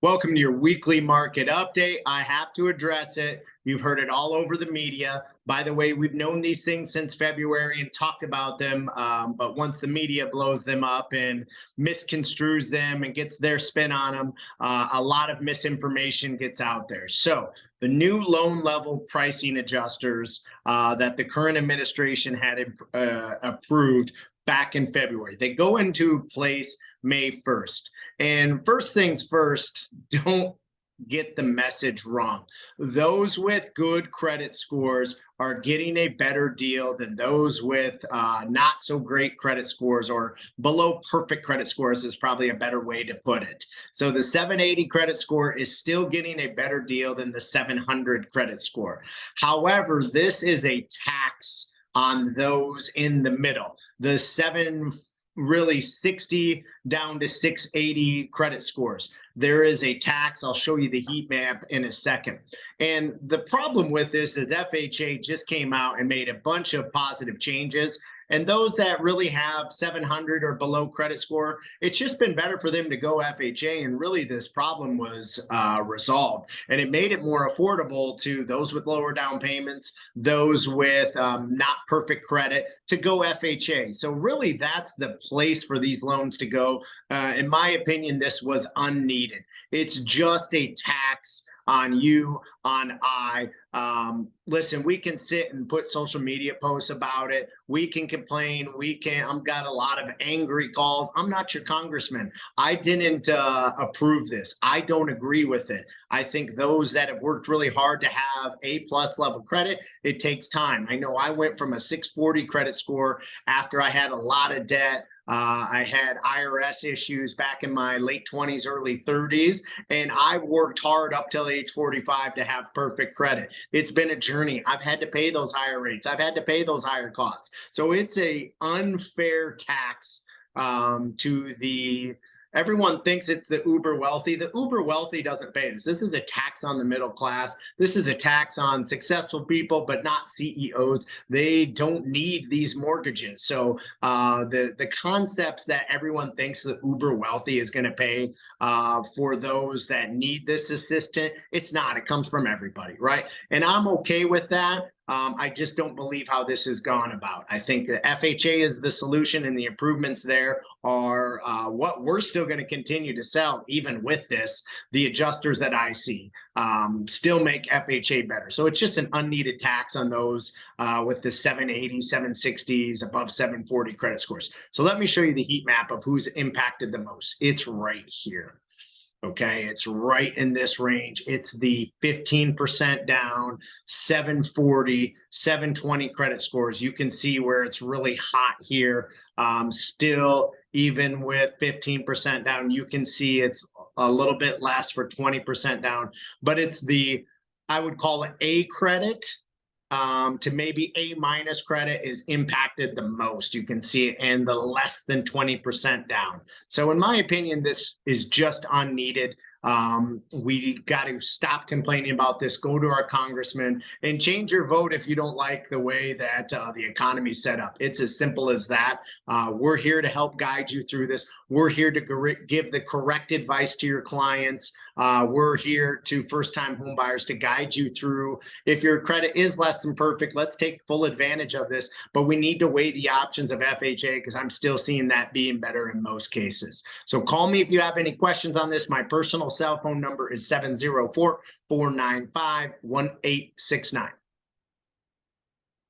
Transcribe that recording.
Welcome to your weekly market update. I have to address it. You've heard it all over the media. By the way, we've known these things since February and talked about them. But once the media blows them up and misconstrues them and gets their spin on them, a lot of misinformation gets out there. So the new loan level pricing adjusters that the current administration had approved back in February, they go into place May 1st. And first things first, don't get the message wrong. Those with good credit scores are getting a better deal than those with not so great credit scores, or below perfect credit scores is probably a better way to put it. So the 780 credit score is still getting a better deal than the 700 credit score. However, this is a tax on those in the middle. The 60 down to 680 credit scores. There is a tax. I'll show you the heat map in a second. And the problem with this is FHA just came out and made a bunch of positive changes. And those that really have 700 or below credit score, it's just been better for them to go FHA. And really, this problem was resolved. And it made it more affordable to those with lower down payments, those with not perfect credit, to go FHA. So really, that's the place for these loans to go. In my opinion, this was unneeded. It's just a tax on you, on I. Listen, we can sit and put social media posts about it. We can complain. I've got a lot of angry calls. I'm not your congressman. I didn't approve this. I don't agree with it. I think those that have worked really hard to have A+ level credit, it takes time. I know I went from a 640 credit score after I had a lot of debt. I had IRS issues back in my late 20s, early 30s, and I've worked hard up till age 45 to have perfect credit. It's been a journey. I've had to pay those higher rates. I've had to pay those higher costs. So it's a unfair tax to the everyone thinks it's the uber wealthy. The uber wealthy doesn't pay this. This is a tax on the middle class. This is a tax on successful people, but not CEOs. They don't need these mortgages. So the concepts that everyone thinks the uber wealthy is going to pay for those that need this assistance, it's not. It comes from everybody, right? And I'm okay with that. I just don't believe how this has gone about. I think the FHA is the solution, and the improvements there are what we're still going to continue to sell, even with this. The adjusters that I see still make FHA better. So it's just an unneeded tax on those with the 780, 760s, above 740 credit scores. So let me show you the heat map of who's impacted the most. It's right here. Okay, it's right in this range. It's the 15% down, 740, 720 credit scores. You can see where it's really hot here. Still, even with 15% down, you can see it's a little bit less for 20% down, but it's I would call it A credit to maybe A- credit is impacted the most. You can see it in the less than 20% down. So in my opinion, this is just unneeded. We got to stop complaining about this. Go to our congressman and change your vote if you don't like the way that the economy's set up. It's as simple as that. We're here to help guide you through this. We're here to give the correct advice to your clients. We're here to first-time homebuyers to guide you through. If your credit is less than perfect, let's take full advantage of this. But we need to weigh the options of FHA, because I'm still seeing that being better in most cases. So call me if you have any questions on this. My personal cell phone number is 704-495-1869.